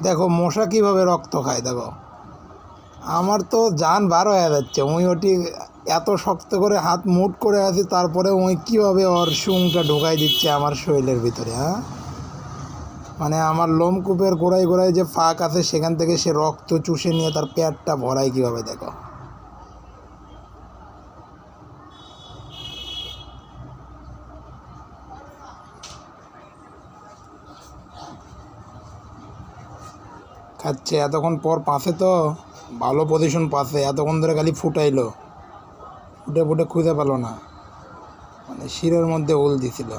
দেখো মশা কীভাবে রক্ত খায়, দেখো আমার তো জান বার হয়ে যাচ্ছে। ওটি এত শক্ত করে হাত মুট করে আছি, তারপরে কীভাবে ওর শুংটা ঢোকাই দিচ্ছে আমার শরীরের ভিতরে। হ্যাঁ, মানে আমার লোমকূপের গোড়ায় গোড়ায় যে ফাঁক আছে সেখান থেকে সে রক্ত চুষে নিয়ে তার পেটটা ভরায় কীভাবে, দেখো। খাচ্ছে এতক্ষণ পর পাশে তো ভালো পজিশন পাশে, এতক্ষণ ধরে খালি ফুটাইলো, ফুটে ফুটে খুঁজে পেল না, মানে শিরের মধ্যে ওল দিছিল।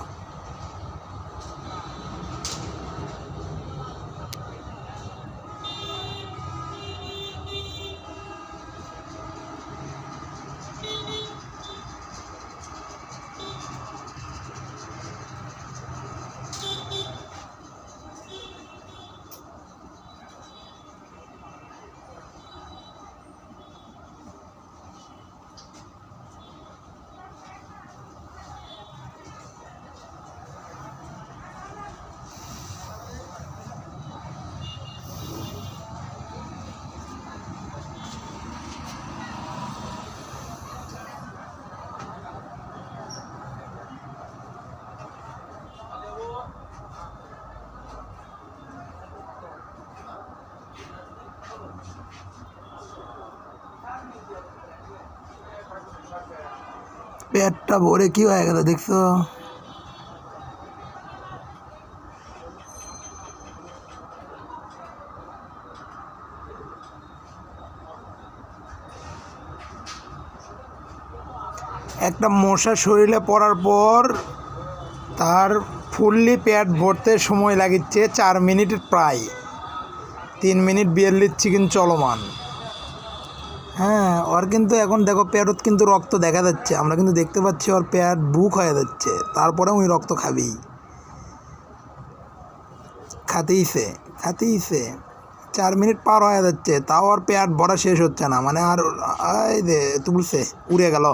পেটটা ভরে কি হয়ে গেল দেখছো? একটা মশা শরীরে পড়ার পর তার ফুললি পেট ভরতে সময় লাগিচ্ছে 4 মিনিট, প্রায় 3 মিনিট 42 সেকেন্ড চলমান। হ্যাঁ, ওর কিন্তু এখন দেখো পেটত কিন্তু রক্ত দেখা যাচ্ছে, আমরা কিন্তু দেখতে পাচ্ছি ওর পেট বুক হয়ে যাচ্ছে, তারপরে ওই রক্ত খাবেই, খাতেইছে 4 মিনিট পার হয়ে যাচ্ছে, তাও আর পেট ভরা শেষ হচ্ছে না, মানে আর তুলছে উড়ে গেল।